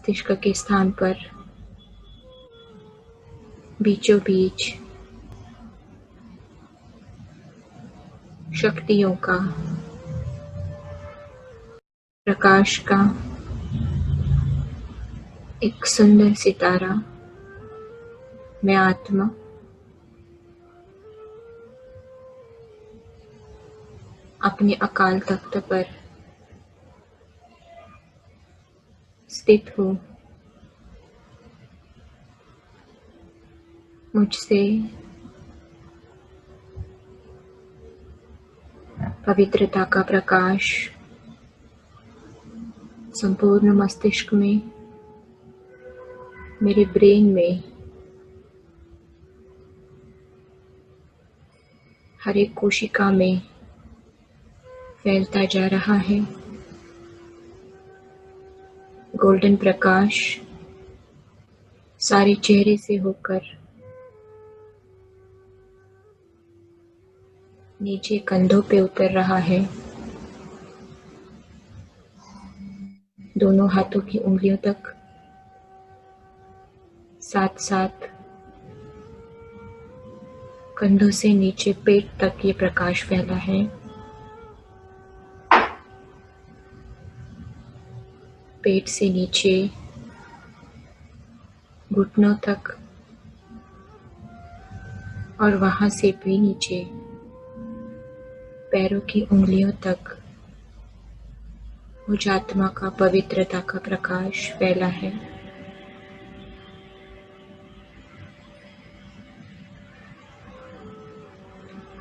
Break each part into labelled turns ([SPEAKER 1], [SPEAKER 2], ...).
[SPEAKER 1] मस्तिष्क के स्थान पर बीचों बीच शक्तियों का, प्रकाश का एक सुंदर सितारा, मैं आत्मा अपने अकाल तख्त पर स्थित हूँ। मुझसे पवित्रता का प्रकाश संपूर्ण मस्तिष्क में, मेरे ब्रेन में, हर एक कोशिका में फैलता जा रहा है। गोल्डन प्रकाश सारे चेहरे से होकर नीचे कंधों पे उतर रहा है। दोनों हाथों की उंगलियों तक, साथ साथ कंधों से नीचे पेट तक ये प्रकाश फैला है। पेट से नीचे घुटनों तक और वहां से भी नीचे पैरों की उंगलियों तक मुझ आत्मा का पवित्रता का प्रकाश फैला है।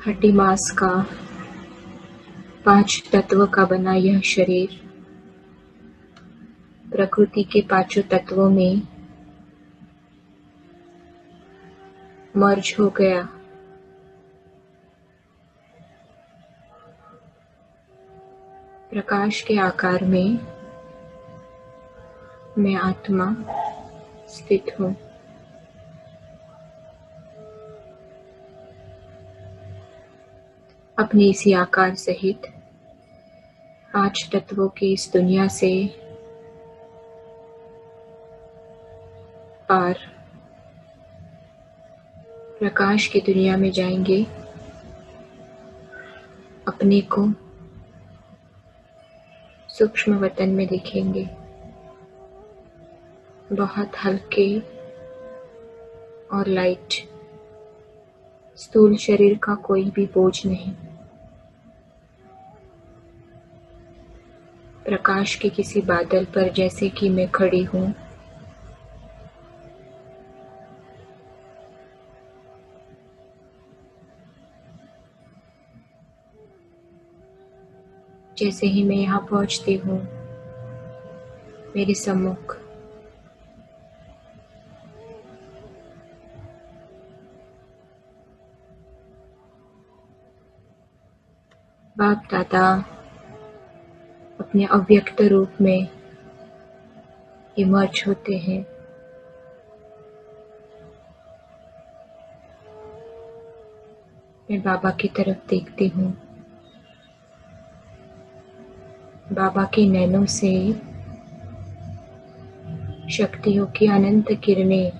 [SPEAKER 1] हड्डी मांस का 5 तत्व का बना यह शरीर प्रकृति के 5 तत्वों में मर्ज हो गया। प्रकाश के आकार में मैं आत्मा स्थित हूँ। अपने इसी आकार सहित 5 तत्वों की इस दुनिया से पार प्रकाश की दुनिया में जाएंगे। अपने को सूक्ष्म वतन में देखेंगे। बहुत हल्के और लाइट, स्थूल शरीर का कोई भी बोझ नहीं। प्रकाश के किसी बादल पर जैसे कि मैं खड़ी हूँ। जैसे ही मैं यहाँ पहुँचती हूँ, मेरे सम्मुख बाप दादा अपने अव्यक्त रूप में इमर्ज होते हैं। मैं बाबा की तरफ देखती हूँ। बाबा के नैनों से शक्तियों की अनंत किरणें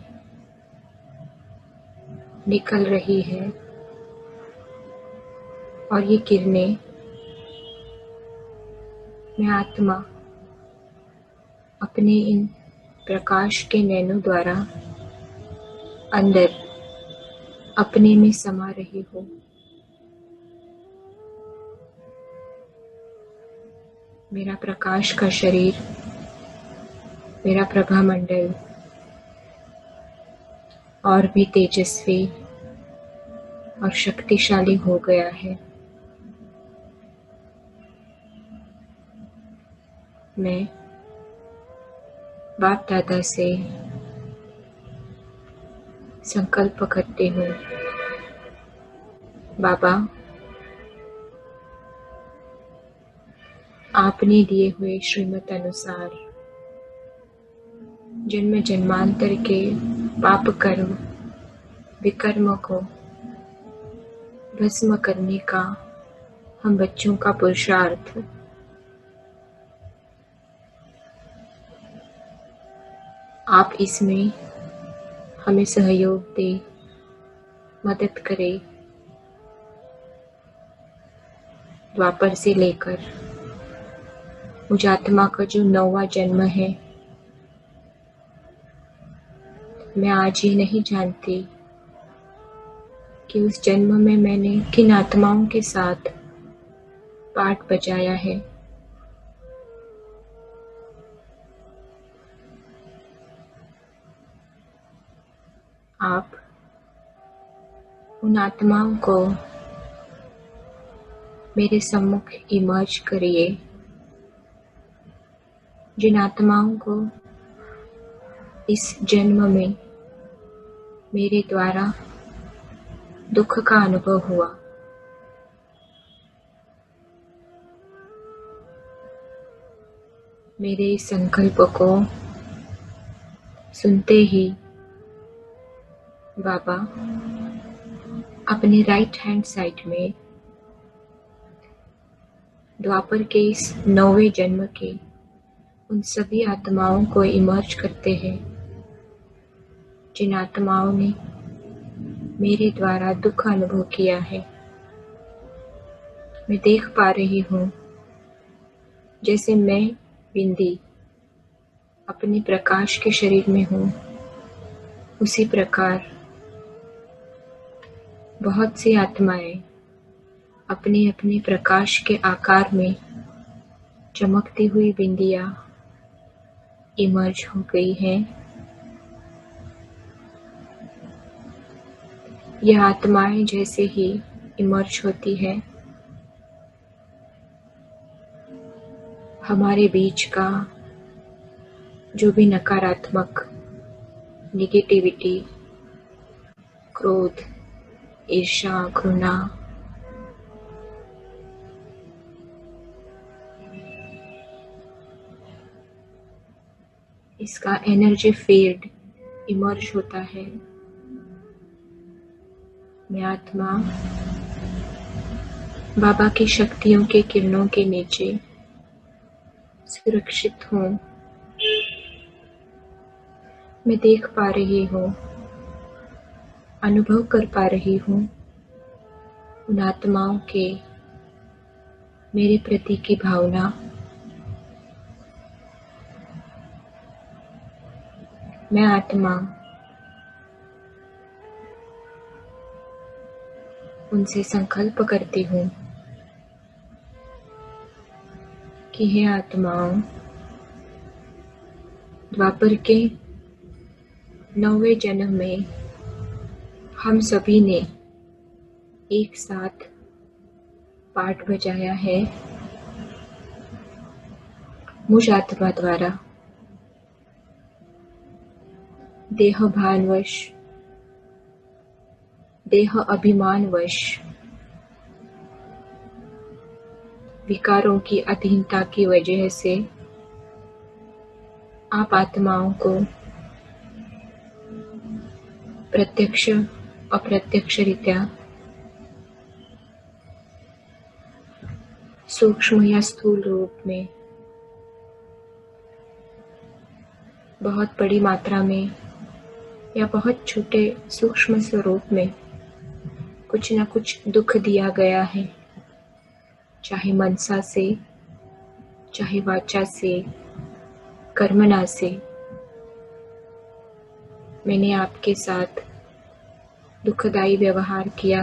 [SPEAKER 1] निकल रही है और ये किरणें मैं आत्मा अपने इन प्रकाश के नैनों द्वारा अंदर अपने में समा रही हूँ। मेरा प्रकाश का शरीर, मेरा प्रभा मंडल और भी तेजस्वी और शक्तिशाली हो गया है। मैं बाप दादा से संकल्प करती हूँ, बाबा आपने दिए हुए श्रीमत अनुसार जन्म जन्मांतर के पाप कर्म विकर्म को भस्म करने का हम बच्चों का पुरुषार्थ आप इसमें हमें सहयोग दें, मदद करें। द्वापर से लेकर मुझ आत्मा का जो 9वां जन्म है, मैं आज ही नहीं जानती कि उस जन्म में मैंने किन आत्माओं के साथ पाठ बजाया है। आप उन आत्माओं को मेरे सम्मुख इमर्ज करिए, जिन आत्माओं को इस जन्म में मेरे द्वारा दुख का अनुभव हुआ। मेरे इस संकल्प को सुनते ही बाबा अपने राइट हैंड साइड में द्वापर के इस 9वें जन्म के उन सभी आत्माओं को इमर्ज करते हैं, जिन आत्माओं ने मेरे द्वारा दुख अनुभव किया है। मैं देख पा रही हूँ जैसे मैं बिंदी अपने प्रकाश के शरीर में हूँ, उसी प्रकार बहुत सी आत्माएं अपने अपने प्रकाश के आकार में चमकती हुई बिंदियाँ इमर्ज हो गई हैं। यह आत्माएं जैसे ही इमर्ज होती है, हमारे बीच का जो भी नकारात्मक, नेगेटिविटी, क्रोध, ईर्ष्या, घृणा, इसका एनर्जी फील्ड इमर्ज होता है। मैं आत्मा बाबा की शक्तियों के किरणों के नीचे सुरक्षित हूँ। मैं देख पा रही हूँ, अनुभव कर पा रही हूँ उन आत्माओं के मेरे प्रति की भावना। मैं आत्मा उनसे संकल्प करती हूँ कि हे आत्माओं, द्वापर के 9वें जन्म में हम सभी ने एक साथ पाठ बजाया है मुझ आत्मा द्वारा। देह भानवश, देह अभिमानवश, विकारों की अधीनता की वजह से आप आत्माओं को प्रत्यक्ष अप्रत्यक्ष रीत्या सूक्ष्म या स्थूल रूप में बहुत बड़ी मात्रा में या बहुत छोटे सूक्ष्म स्वरूप में कुछ न कुछ दुख दिया गया है, चाहे मनसा से, चाहे वाचा से, कर्मणा से। मैंने आपके साथ दुखदायी व्यवहार किया,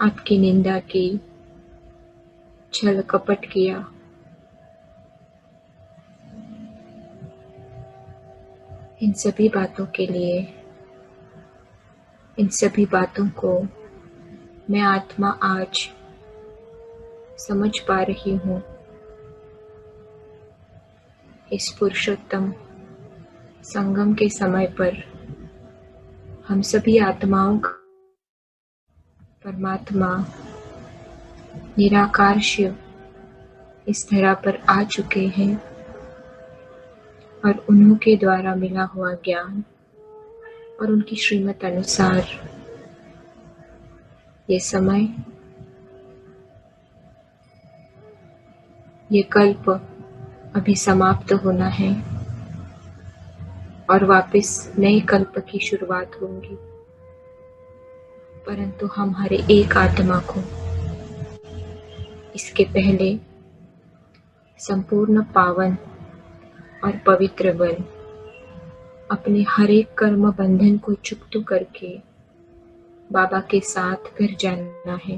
[SPEAKER 1] आपकी निंदा की, छल कपट किया। इन सभी बातों के लिए, इन सभी बातों को मैं आत्मा आज समझ पा रही हूँ। इस पुरुषोत्तम संगम के समय पर हम सभी आत्माओं का परमात्मा निराकार शिव इस धरा पर आ चुके हैं और उन्हीं के द्वारा मिला हुआ ज्ञान और उनकी श्रीमत अनुसार ये समय, ये कल्प अभी समाप्त होना है। और वापस नए कल्प की शुरुआत होंगी। परंतु हम हर एक आत्मा को इसके पहले संपूर्ण पावन और पवित्र बन अपने हर एक कर्म बंधन को चुकता करके बाबा के साथ घर जाना है।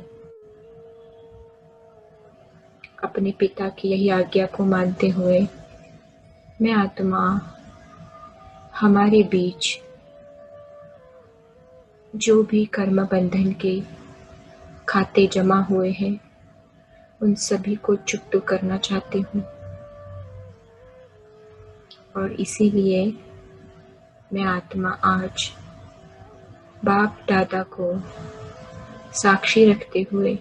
[SPEAKER 1] अपने पिता की यही आज्ञा को मानते हुए मैं आत्मा हमारे बीच जो भी कर्म बंधन के खाते जमा हुए हैं उन सभी को चुकता करना चाहती हूँ। और इसीलिए मैं आत्मा आज बाप दादा को साक्षी रखते हुए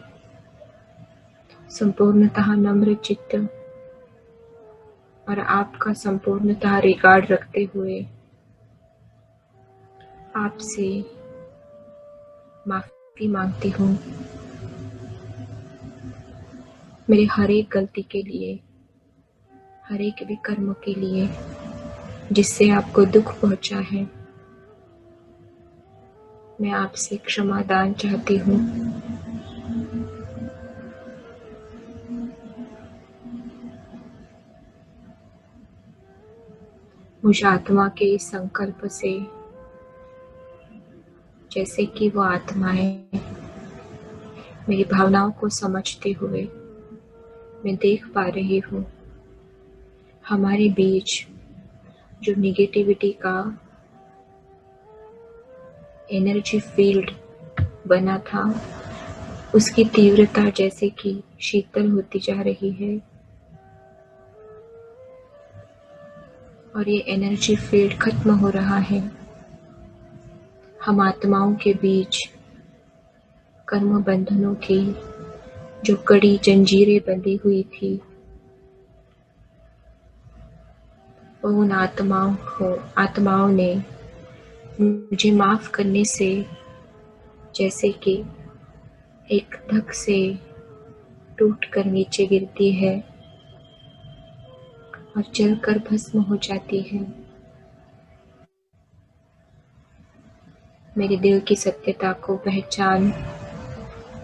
[SPEAKER 1] संपूर्णतः नम्र चित्त और आपका संपूर्णतः रिगार्ड रखते हुए आपसे माफी मांगती हूँ मेरे हर एक गलती के लिए, हर एक विकर्म के लिए जिससे आपको दुख पहुंचा है। मैं आपसे क्षमा दान चाहती हूँ। मुझ आत्मा के इस संकल्प से जैसे कि वो आत्माएं मेरी भावनाओं को समझते हुए मैं देख पा रही हूँ हमारे बीच जो निगेटिविटी का एनर्जी फील्ड बना था उसकी तीव्रता जैसे कि शीतल होती जा रही है और ये एनर्जी फील्ड खत्म हो रहा है। हम आत्माओं के बीच कर्म बंधनों की जो कड़ी जंजीरें बंधी हुई थी वो उन आत्माओं ने मुझे माफ करने से जैसे कि एक धक से टूट कर नीचे गिरती है और जलकर भस्म हो जाती है। मेरे दिल की सत्यता को पहचान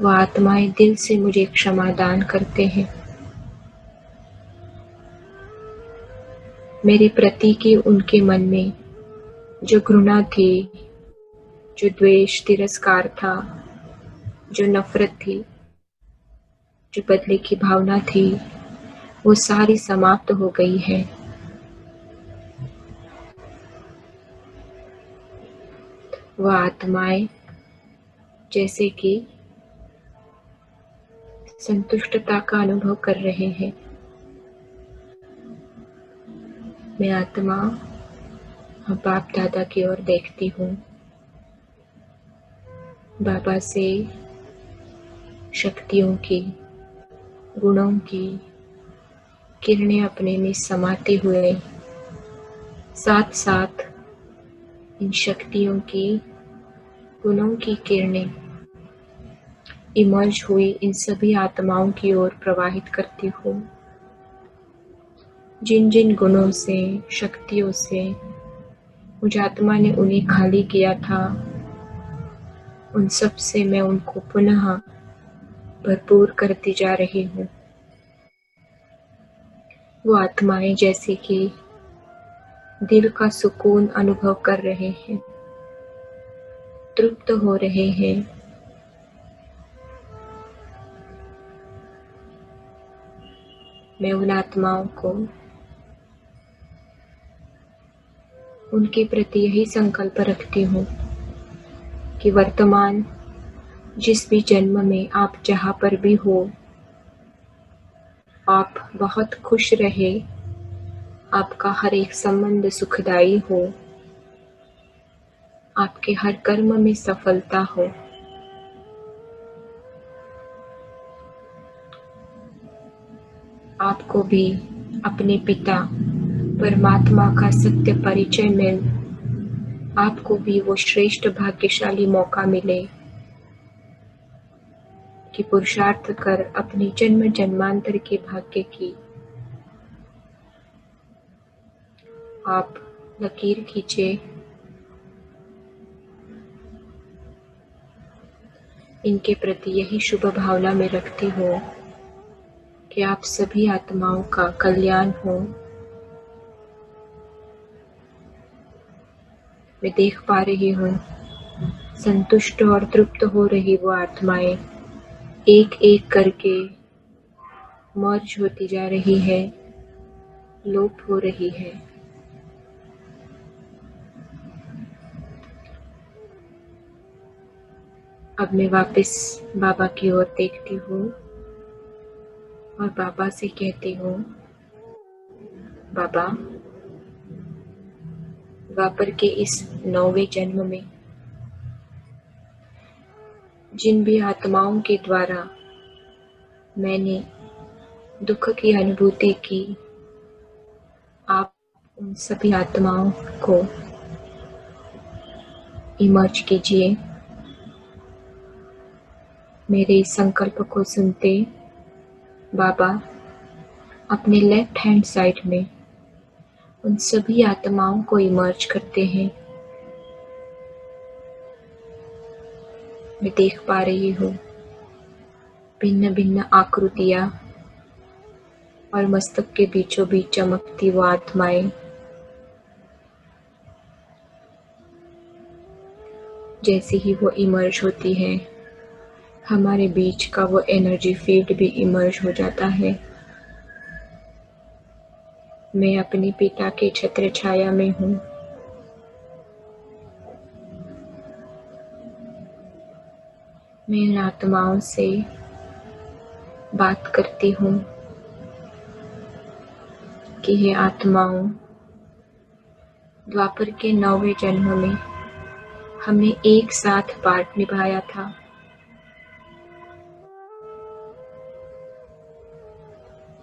[SPEAKER 1] वह आत्माएं दिल से मुझे क्षमा दान करते हैं। मेरे प्रति की उनके मन में जो घृणा थी, जो द्वेष तिरस्कार था, जो नफरत थी, जो बदले की भावना थी, वो सारी समाप्त हो गई है। वह आत्माएं जैसे कि संतुष्टता का अनुभव कर रहे हैं। मैं आत्मा बाप दादा की ओर देखती हूँ। बाबा से शक्तियों की, गुणों की किरणें अपने में समाते हुए साथ साथ इन शक्तियों की, गुणों की किरणें इमर्ज हुई इन सभी आत्माओं की ओर प्रवाहित करती हूँ। जिन जिन गुणों से, शक्तियों से मुझ आत्मा ने उन्हें खाली किया था उन सब से मैं उनको पुनः भरपूर करती जा रही हूँ। वो आत्माएं जैसे कि दिल का सुकून अनुभव कर रहे हैं, तृप्त हो रहे हैं। मैं उन आत्माओं को उनके प्रति यही संकल्प रखती हूँ कि वर्तमान जिस भी जन्म में आप जहाँ पर भी हो, आप बहुत खुश रहे, आपका हर एक संबंध सुखदायी हो, आपके हर कर्म में सफलता हो। आपको भी अपने पिता परमात्मा का सत्य परिचय मिल, आपको भी वो श्रेष्ठ भाग्यशाली मौका मिले कि पुरुषार्थ कर अपने जन्म जन्मांतर के भाग्य की आप लकीर खींचे। इनके प्रति यही शुभ भावना में रखती हूँ कि आप सभी आत्माओं का कल्याण हो। मैं देख पा रही हूँ संतुष्ट और तृप्त हो रही वो आत्माएं एक एक करके मर्ज होती जा रही है, लोप हो रही है। अब मैं वापस बाबा की ओर देखती हूँ और बाबा से कहती हूँ, बाबा, द्वापर के इस 9वें जन्म में जिन भी आत्माओं के द्वारा मैंने दुख की अनुभूति की, आप उन सभी आत्माओं को इमर्ज कीजिए। मेरे इस संकल्प को सुनते बाबा अपने लेफ्ट हैंड साइड में उन सभी आत्माओं को इमर्ज करते हैं। मैं देख पा रही हूँ भिन्न भिन्न आकृतियाँ और मस्तक के बीचों बीच चमकती वो आत्माएं। जैसे ही वो इमर्ज होती है, हमारे बीच का वो एनर्जी फील्ड भी इमर्ज हो जाता है। मैं अपने पिता के छत्र छाया में हूँ। मैं इन आत्माओं से बात करती हूँ कि हे आत्माओं, द्वापर के 9वें जन्म में हमने एक साथ पार्ट निभाया था।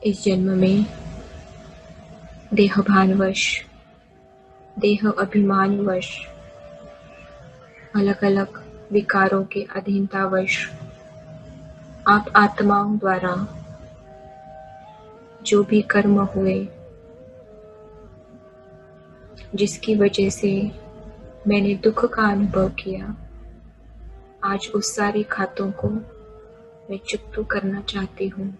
[SPEAKER 1] इस जन्म में देहभानवश, देह अभिमानवश, अलग अलग विकारों के अधीनतावश आप आत्माओं द्वारा जो भी कर्म हुए, जिसकी वजह से मैंने दुख का अनुभव किया, आज उस सारे खातों को मैं चुकता करना चाहती हूँ।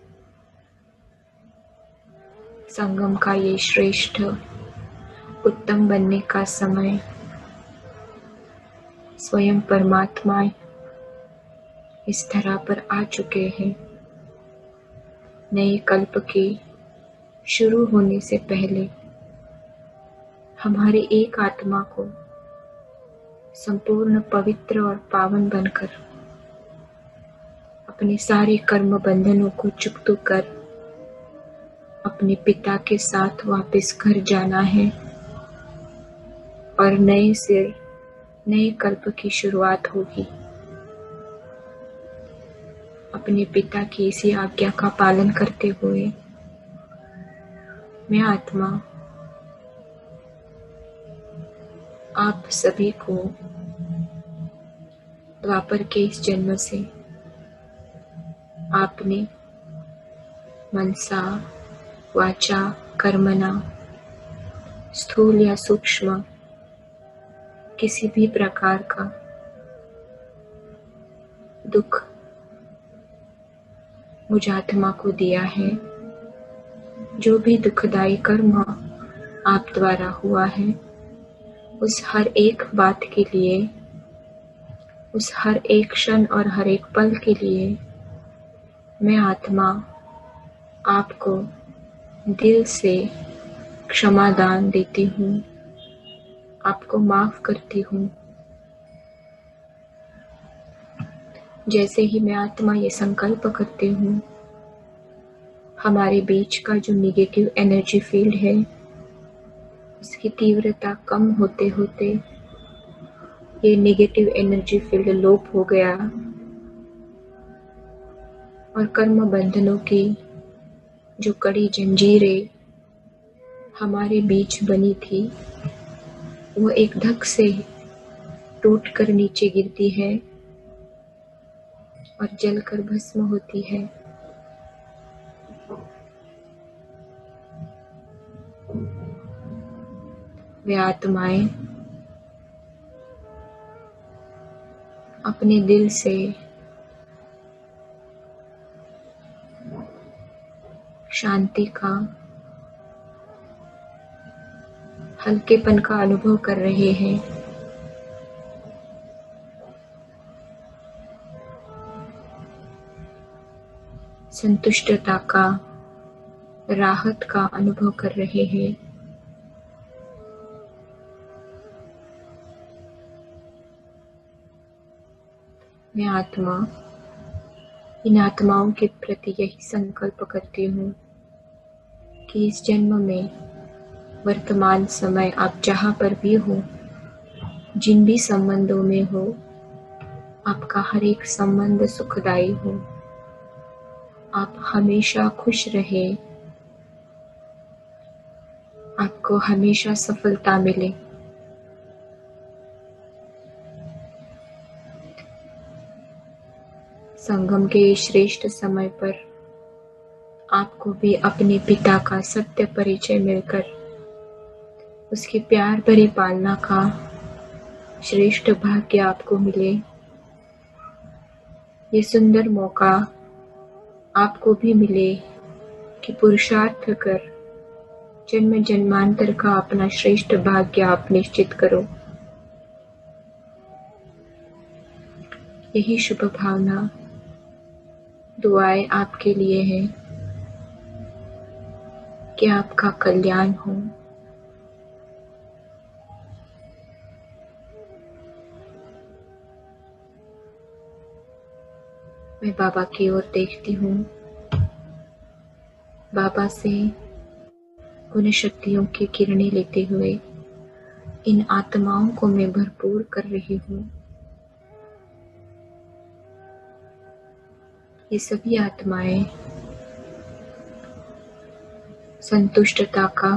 [SPEAKER 1] संगम का ये श्रेष्ठ उत्तम बनने का समय स्वयं परमात्मा इस धरा पर आ चुके हैं। नए कल्प के शुरू होने से पहले हमारे एक आत्मा को संपूर्ण पवित्र और पावन बनकर अपने सारे कर्म बंधनों को चुकता कर अपने पिता के साथ वापस घर जाना है और नए सिर नए कल्प की शुरुआत होगी। अपने पिता की इसी आज्ञा का पालन करते हुए मैं आत्मा आप सभी को द्वापर के इस जन्म से आपने मनसा वाचा कर्मणा स्थूल या सूक्ष्म किसी भी प्रकार का दुख मुझ आत्मा को दिया है। जो भी दुखदायी कर्म आप द्वारा हुआ है, उस हर एक बात के लिए, उस हर एक क्षण और हर एक पल के लिए मैं आत्मा आपको दिल से क्षमा दान देती हूँ, आपको माफ करती हूँ। जैसे ही मैं आत्मा ये संकल्प करती हूँ, हमारे बीच का जो निगेटिव एनर्जी फील्ड है, उसकी तीव्रता कम होते होते ये नेगेटिव एनर्जी फील्ड लोप हो गया और कर्म बंधनों की जो कड़ी जंजीरें हमारे बीच बनी थी, वो एक धक से टूट कर नीचे गिरती है और जलकर भस्म होती है। वे आत्माएं अपने दिल से शांति का, हल्केपन का अनुभव कर रहे हैं। संतुष्टता का, राहत का अनुभव कर रहे हैं। मैं आत्मा इन आत्माओं के प्रति यही संकल्प करती हूँ कि इस जन्म में, वर्तमान समय आप जहाँ पर भी हो, जिन भी संबंधों में हो, आपका हर एक संबंध सुखदायी हो, आप हमेशा खुश रहे, आपको हमेशा सफलता मिले। संगम के श्रेष्ठ समय पर आपको भी अपने पिता का सत्य परिचय मिलकर उसके प्यार भरी पालना का श्रेष्ठ भाग्य आपको मिले। ये सुंदर मौका आपको भी मिले कि पुरुषार्थ कर जन्म जन्मांतर का अपना श्रेष्ठ भाग्य आप निश्चित करो। यही शुभ भावना, दुआएं आपके लिए है कि आपका कल्याण हो। मैं बाबा की ओर देखती हूँ। बाबा से गुण शक्तियों की किरणें लेते हुए इन आत्माओं को मैं भरपूर कर रही हूँ। ये सभी आत्माएं संतुष्टता का,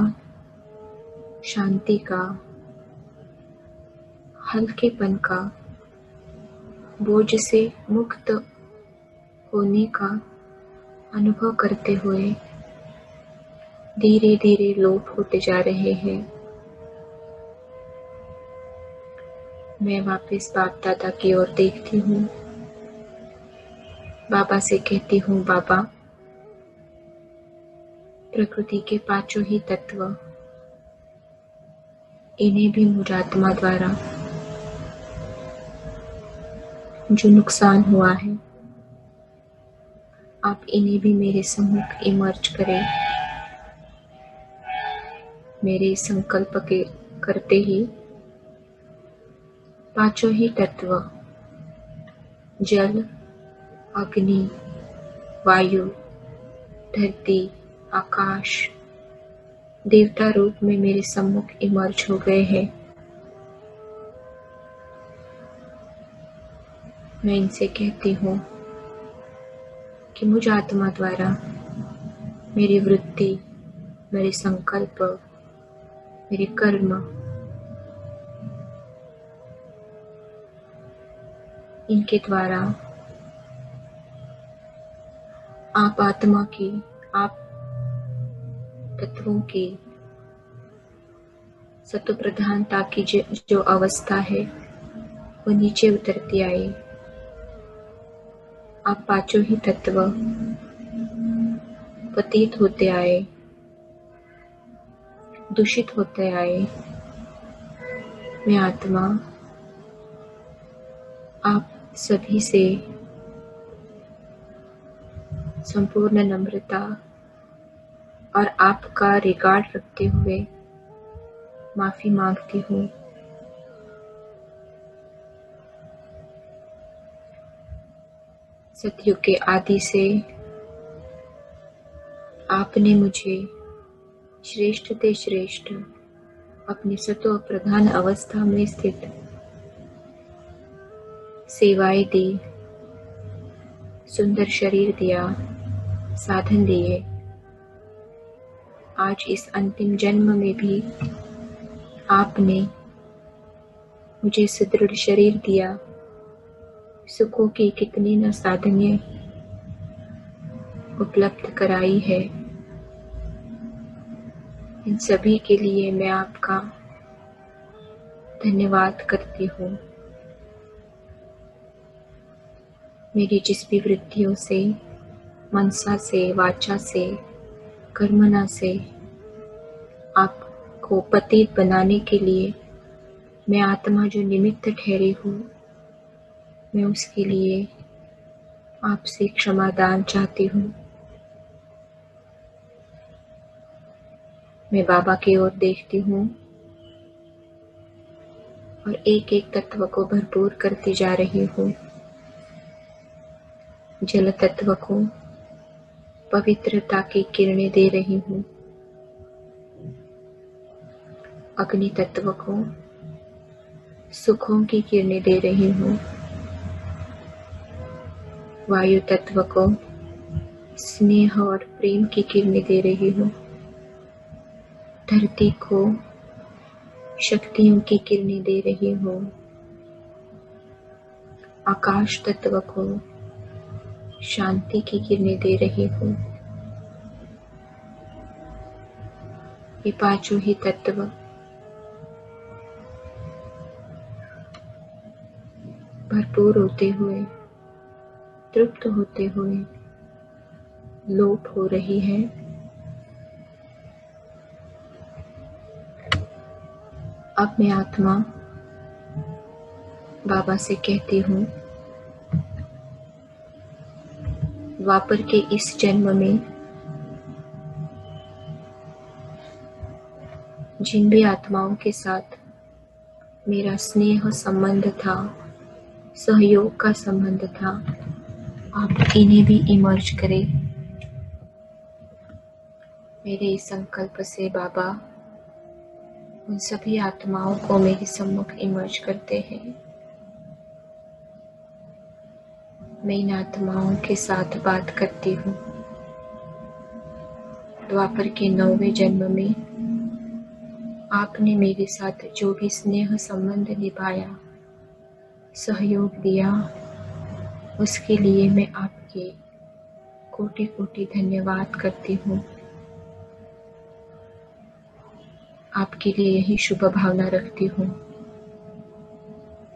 [SPEAKER 1] शांति का, हल्केपन का, बोझ से मुक्त होने का अनुभव करते हुए धीरे धीरे लोप होते जा रहे हैं। मैं वापस बाप दादा की ओर देखती हूँ। बाबा से कहती हूँ, बाबा, प्रकृति के पांचों ही तत्व, इन्हें भी मुझ आत्मा द्वारा जो नुकसान हुआ है, आप इन्हें भी मेरे सम्मुख इमर्ज करें। मेरे संकल्प के करते ही पांचों ही तत्व, जल, अग्नि, वायु, धरती, आकाश, देवता रूप में मेरे सम्मुख इमर्ज हो गए हैं। मैं इनसे कहती हूँ कि मुझ आत्मा द्वारा मेरी वृत्ति, मेरे संकल्प, मेरे कर्म, इनके द्वारा आप आत्मा की, आप तत्वों की सत्व प्रधानता की जो अवस्था है वो नीचे उतरती आई। आप पांचों ही तत्व पतित होते आए, दूषित होते आए। मैं आत्मा आप सभी से संपूर्ण नम्रता और आपका रिगार्ड रखते हुए माफी मांगती हूँ। सतयुग के आदि से आपने मुझे श्रेष्ठ ते श्रेष्ठ अपनी सत्व प्रधान अवस्था में स्थित सेवाएं दी, सुंदर शरीर दिया, साधन दिए। आज इस अंतिम जन्म में भी आपने मुझे सुदृढ़ शरीर दिया, सुखों की कितनी न साधनें उपलब्ध कराई है। इन सभी के लिए मैं आपका धन्यवाद करती हूँ। मेरी जिस भी वृत्तियों से, मनसा से, वाचा से, कर्मणा से आपको पतित बनाने के लिए मैं आत्मा जो निमित्त ठहरी हूँ, मैं उसके लिए आपसे क्षमादान चाहती हूँ। मैं बाबा की ओर देखती हूँ और एक एक तत्व को भरपूर करती जा रही हूँ। जल तत्व को पवित्रता की किरणें दे रही हूँ। अग्नि तत्व को सुखों की किरणें दे रही हूँ। वायु तत्व को स्नेह और प्रेम की किरणें दे रही हूँ। धरती को शक्तियों की किरणें दे रही हूँ। आकाश तत्व को शांति की किरणें दे रही हूँ। ये पांचों ही तत्व भरपूर होते हुए, तृप्त होते हुए लोप हो रही है। अब मैं आत्मा बाबा से कहती हूँ, द्वापर के इस जन्म में जिन भी आत्माओं के साथ मेरा स्नेह संबंध था, सहयोग का संबंध था, आप इन्हें भी इमर्ज करें। मेरे इस संकल्प से बाबा उन सभी आत्माओं को मेरे सम्मुख इमर्ज करते हैं। मैं इन आत्माओं के साथ बात करती हूँ। द्वापर के 9वें जन्म में आपने मेरे साथ जो भी स्नेह संबंध निभाया, सहयोग दिया, उसके लिए मैं आपके कोटि कोटि धन्यवाद करती हूँ। आपके लिए यही शुभ भावना रखती हूँ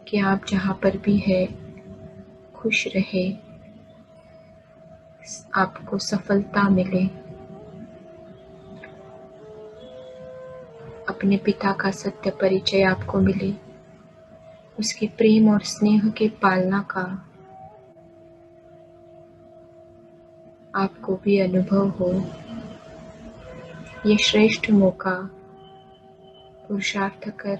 [SPEAKER 1] कि आप जहाँ पर भी है खुश रहे, आपको सफलता मिले, अपने पिता का सत्य परिचय आपको मिले, उसके प्रेम और स्नेह के पालना का आपको भी अनुभव हो। ये श्रेष्ठ मौका पुरुषार्थ कर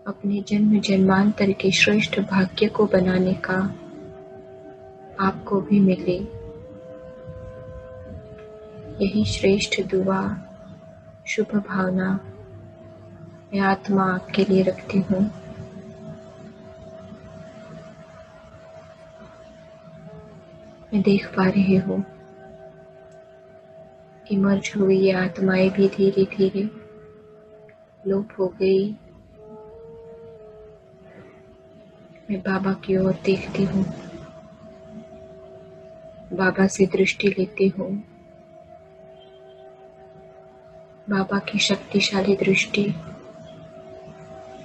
[SPEAKER 1] अपने जन्म जन्मांतर के श्रेष्ठ भाग्य को बनाने का आपको भी मिले। यही श्रेष्ठ दुआ, शुभ भावना मैं आत्मा आपके लिए रखती हूँ। मैं देख पा रही हूँ इमर्ज हुई ये आत्माएं भी धीरे धीरे लोप हो गई। मैं बाबा की ओर देखती हूँ, बाबा से दृष्टि लेती हूँ। बाबा की शक्तिशाली दृष्टि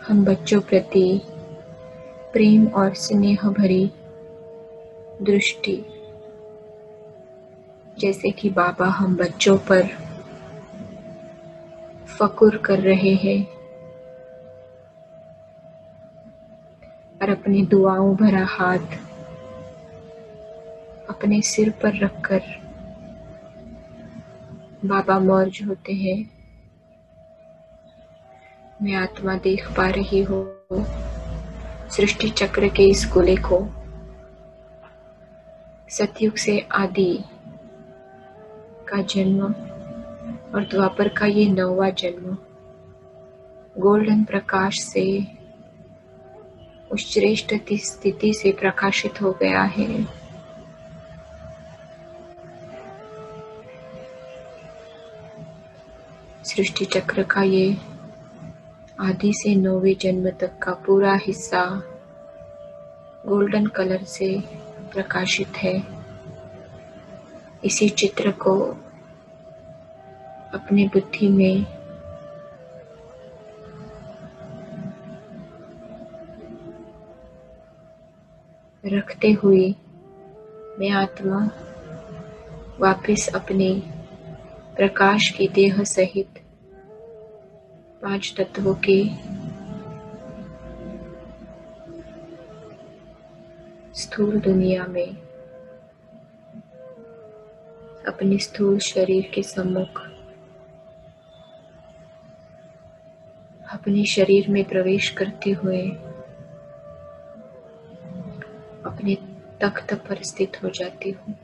[SPEAKER 1] हम बच्चों प्रति प्रेम और स्नेह भरी दृष्टि, जैसे कि बाबा हम बच्चों पर फकुर कर रहे हैं और अपनी दुआओं भरा हाथ अपने सिर पर रखकर बाबा मौज होते हैं। मैं आत्मा देख पा रही हूँ सृष्टि चक्र के इस गोले को, सतयुग से आदि का जन्म और द्वापर का ये 9वां जन्म गोल्डन प्रकाश से उस श्रेष्ठ स्थिति से प्रकाशित हो गया है। सृष्टि चक्र का ये आदि से 9वें जन्म तक का पूरा हिस्सा गोल्डन कलर से प्रकाशित है। इसी चित्र को अपनी बुद्धि में रखते हुए मैं आत्मा वापस अपने प्रकाश की देह सहित 5 तत्वों के स्थूल दुनिया में अपने स्थूल शरीर के सम्मुख अपने शरीर में प्रवेश करते हुए अपने तख्त पर स्थित हो जाती हूँ।